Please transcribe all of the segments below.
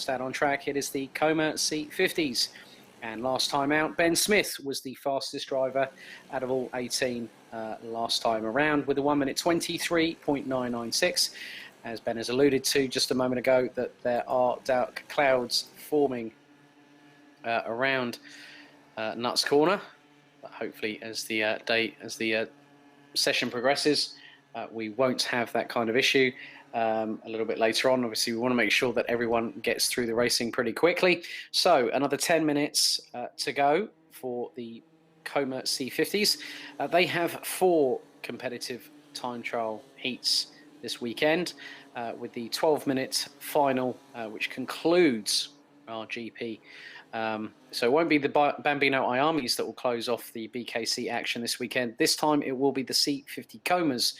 fastest out on track, it is the Coma C50s. And last time out, Ben Smith was the fastest driver out of all 18 last time around with a 1 minute 23.996. As Ben has alluded to just a moment ago, that there are dark clouds forming around Nuts Corner. But hopefully, as the session progresses, we won't have that kind of issue a little bit later on. Obviously, we want to make sure that everyone gets through the racing pretty quickly. So another 10 minutes to go for the Coma C50s. They have 4 competitive time trial heats this weekend, with the 12-minute final, which concludes our GP. So it won't be the Bambino Iamis that will close off the BKC action this weekend. This time it will be the C50 Comas.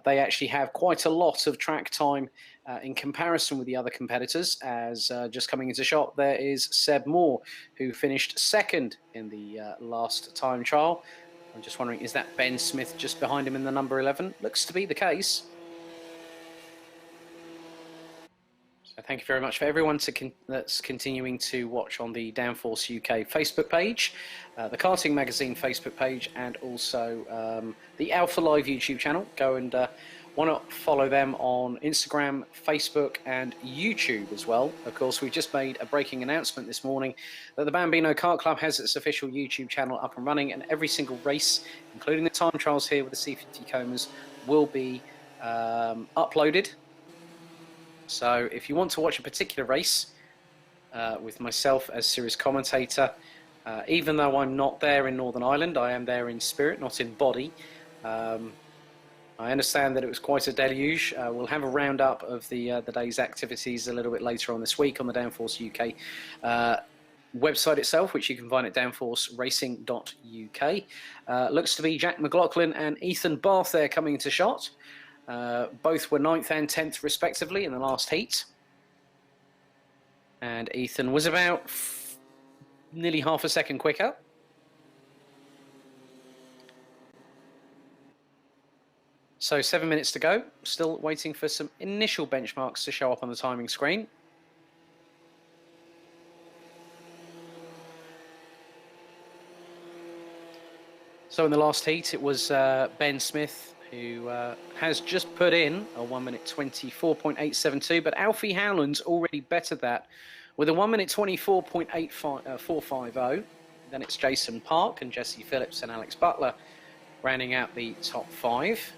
They actually have quite a lot of track time in comparison with the other competitors, as just coming into shot there is Seb Moore, who finished second in the last time trial. I'm just wondering, is that Ben Smith just behind him in the number 11? Looks to be the case. So thank you very much for everyone that's continuing to watch on the Downforce UK Facebook page, the Karting Magazine Facebook page, and also the Alpha Live YouTube channel. Go and why not follow them on Instagram, Facebook, and YouTube as well. Of course, we've just made a breaking announcement this morning that the Bambino Kart Club has its official YouTube channel up and running, and every single race, including the time trials here with the C50 Comas, will be uploaded. So if you want to watch a particular race with myself as series commentator, even though I'm not there in Northern Ireland, I am there in spirit, not in body. I understand that it was quite a deluge. We'll have a roundup of the day's activities a little bit later on this week on the Downforce UK website itself, which you can find at downforceracing.uk. Looks to be Jack McLaughlin and Ethan Barth there coming into shot. Both were 9th and 10th respectively in the last heat, and Ethan was about nearly half a second quicker. So 7 minutes to go, still waiting for some initial benchmarks to show up on the timing screen. So in the last heat it was Ben Smith who has just put in a 1 minute 24.872, but Alfie Howland's already bettered that with a 1 minute 24.450. Then it's Jason Park and Jesse Phillips and Alex Butler rounding out the top 5.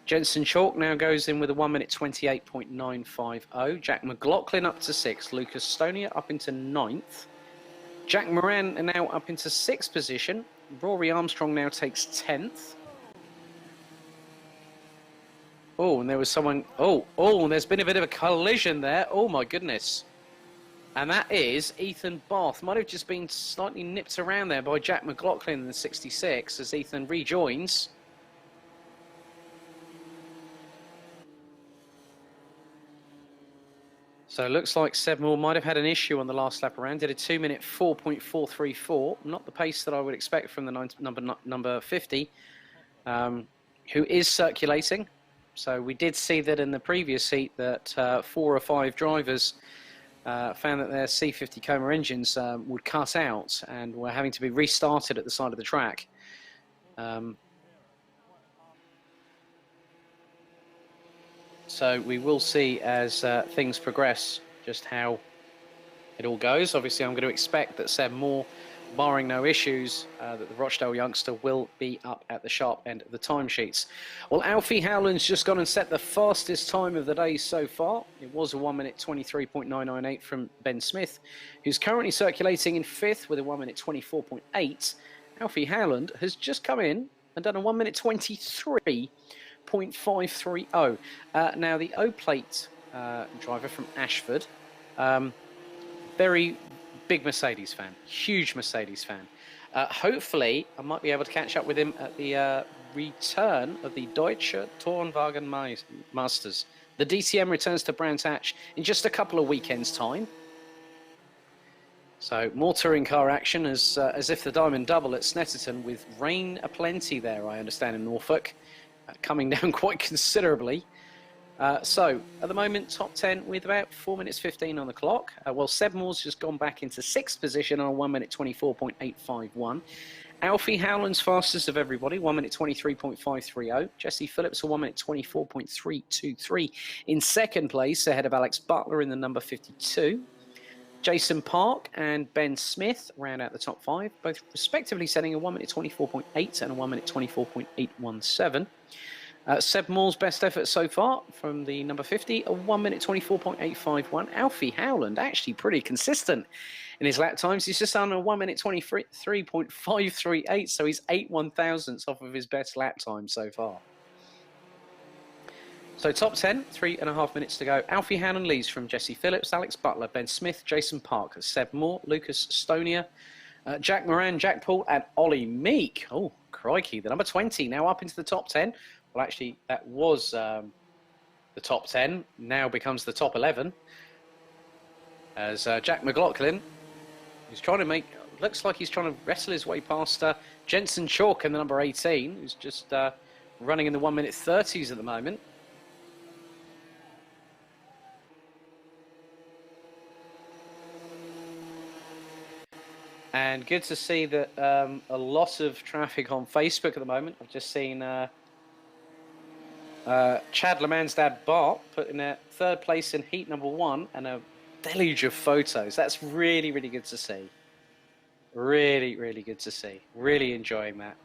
Jensen Chalk now goes in with a 1 minute 28.950. Jack McLaughlin up to 6th. Lucas Stonia up into 9th. Jack Moran now up into 6th position. Rory Armstrong now takes 10th. Oh, and there was someone... Oh, and there's been a bit of a collision there. Oh, my goodness. And that is Ethan Barth. Might have just been slightly nipped around there by Jack McLaughlin in the 66 as Ethan rejoins. So it looks like Seb Moore might have had an issue on the last lap around. Did a 2 minute 4.434. Not the pace that I would expect from the number 50, who is circulating. So we did see that in the previous heat that 4 or 5 drivers found that their C50 Coma engines would cut out and were having to be restarted at the side of the track. So we will see as things progress just how it all goes. Obviously, I'm going to expect that Seb Moore, barring no issues, that the Rochdale youngster will be up at the sharp end of the timesheets. Well, Alfie Howland's just gone and set the fastest time of the day so far. It was a 1 minute 23.998 from Ben Smith, who's currently circulating in 5th with a 1 minute 24.8. Alfie Howland has just come in and done a 1 minute 23.530. Now, the O-Plate driver from Ashford, very big Mercedes fan, huge Mercedes fan. Hopefully, I might be able to catch up with him at the return of the Deutsche Tourenwagen Masters. The DTM returns to Brands Hatch in just a couple of weekends' time. So more touring car action as if the Diamond Double at Snetterton, with rain aplenty there, I understand, in Norfolk, coming down quite considerably. So, at the moment, top 10 with about 4 minutes 15 on the clock. Well, Seb Moore's just gone back into 6th position on a 1 minute 24.851. Alfie Howland's fastest of everybody, 1 minute 23.530. Jesse Phillips, a 1 minute 24.323 in 2nd place, ahead of Alex Butler in the number 52. Jason Park and Ben Smith round out the top 5, both respectively setting a 1 minute 24.8 and a 1 minute 24.817. Seb Moore's best effort so far from the number 50, a 1 minute 24.851. Alfie Howland, actually pretty consistent in his lap times. He's just on a 1 minute 23.538, so he's 8 1,000ths off of his best lap time so far. So top 10, 3.5 minutes to go. Alfie Howland leads from Jesse Phillips, Alex Butler, Ben Smith, Jason Park, Seb Moore, Lucas Stonia, Jack Moran, Jack Paul, and Ollie Meek. Oh, crikey, the number 20 now up into the top 10. Well, actually, that was the top 10, now becomes the top 11. As Jack McLaughlin, who's trying to looks like he's trying to wrestle his way past Jensen Chalk in the number 18, who's just running in the 1 minute 30s at the moment. And good to see that a lot of traffic on Facebook at the moment. I've just seen Chad Leman's dad Bart put in a 3rd place in heat number 1 and a deluge of photos. That's really, really good to see. Really, really good to see. Really enjoying that.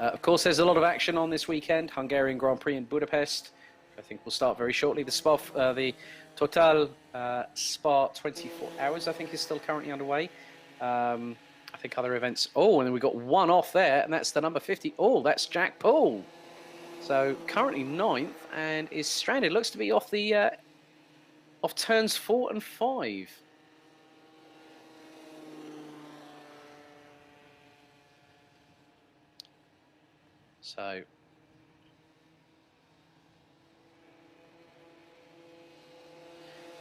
Of course, there's a lot of action on this weekend. Hungarian Grand Prix in Budapest. I think will start very shortly. The Total Spa 24 hours, I think, is still currently underway. I think other events. Oh, and then we got one off there, and that's the number 50. Oh, that's Jack Paul. So currently 9th and is stranded. Looks to be off the off turns 4 and 5. So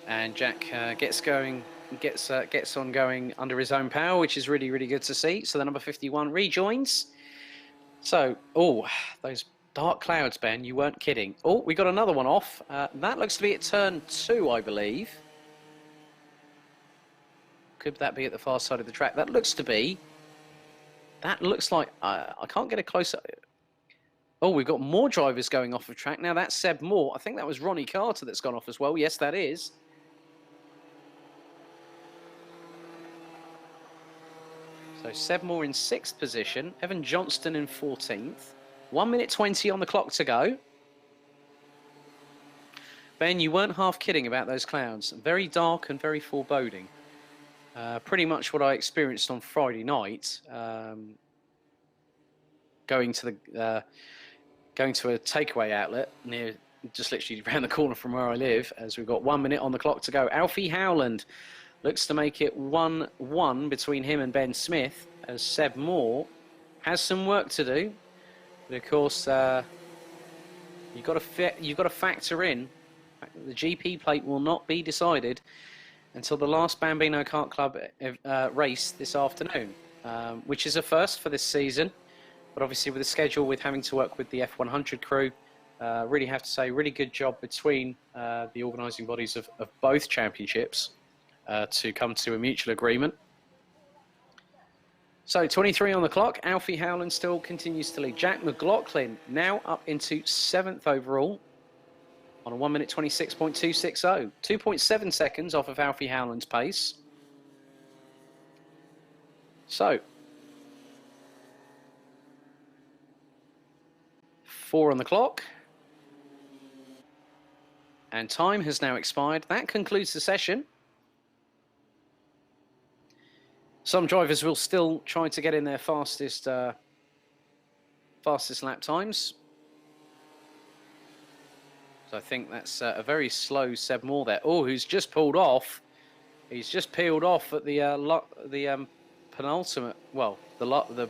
and Jack gets on going under his own power, which is really, really good to see. So the number 51 rejoins. So, oh, those dark clouds, Ben, you weren't kidding. Oh, we got another one off. That looks to be at turn 2, I believe. Could that be at the far side of the track? That looks like, I can't get a closer. Oh, we've got more drivers going off of track. Now that's Seb Moore. I think that was Ronnie Carter that's gone off as well. Yes, that is. So Seb Moore in 6th position. Evan Johnston in 14th. 1 minute 20 on the clock to go. Ben, you weren't half kidding about those clouds. Very dark and very foreboding. Pretty much what I experienced on Friday night. Going to a takeaway outlet near, just literally around the corner from where I live, as we've got 1 minute on the clock to go. Alfie Howland looks to make it 1-1 between him and Ben Smith, as Seb Moore has some work to do. But of course, you've got to factor in the GP plate will not be decided until the last Bambino Kart Club race this afternoon, which is a first for this season. But obviously, with the schedule, with having to work with the F100 crew, really have to say, really good job between the organising bodies of both championships to come to a mutual agreement. So 23 on the clock. Alfie Howland still continues to lead. Jack McLaughlin now up into 7th overall on a 1 minute 26.260. 2.7 seconds off of Alfie Howland's pace. So 4 on the clock. And time has now expired. That concludes the session. Some drivers will still try to get in their fastest lap times. So I think that's a very slow Seb Moore there. Oh, who's just pulled off. He's just peeled off at the penultimate, well, the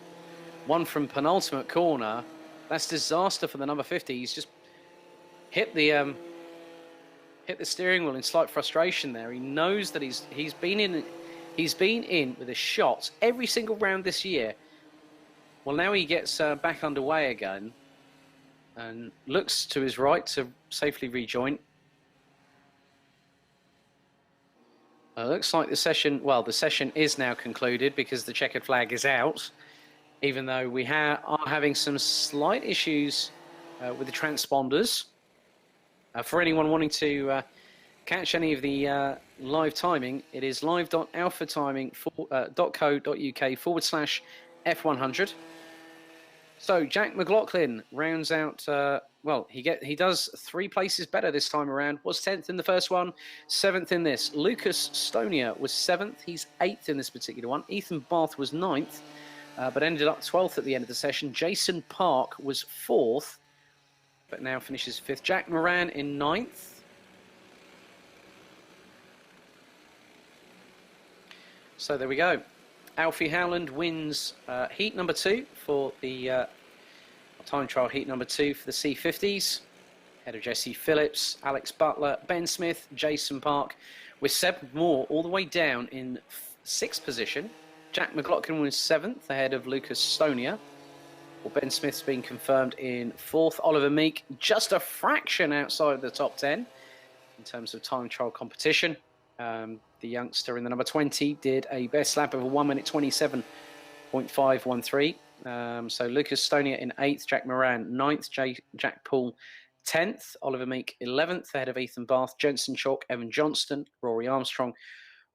one from penultimate corner. That's disaster for the number 50. He's just hit the steering wheel in slight frustration there. He knows that he's been in with a shot every single round this year. Well, now he gets back underway again. and looks to his right to safely rejoin. Looks like the session, well, the session is now concluded because the checkered flag is out, even though we are having some slight issues with the transponders. For anyone wanting to catch any of the live timing, it is live.alphatiming.co.uk/F100. So Jack McLaughlin rounds out, well, he does 3 places better this time around. Was 10th in the first one, 7th in this. Lucas Stonia was 7th. He's 8th in this particular one. Ethan Bath was 9th, but ended up 12th at the end of the session. Jason Park was 4th, but now finishes 5th. Jack Moran in 9th. So there we go. Alfie Howland wins heat number 2 for the time trial heat number 2 for the C50s. Ahead of Jesse Phillips, Alex Butler, Ben Smith, Jason Park, with 7 more all the way down in 6th position. Jack McLaughlin was 7th ahead of Lucas Stonia. Well, Ben Smith's been confirmed in 4th. Oliver Meek just a fraction outside of the top 10 in terms of time trial competition. The youngster in the number 20 did a best lap of a 1 minute 27.513. So Lucas Stonia in 8th, Jack Moran 9th, Jack Poole 10th, Oliver Meek 11th ahead of Ethan Bath, Jensen Chalk, Evan Johnston, Rory Armstrong,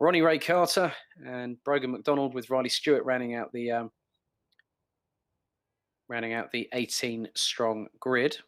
Ronnie Ray Carter, and Brogan McDonald, with Riley Stewart rounding out the 18 strong grid.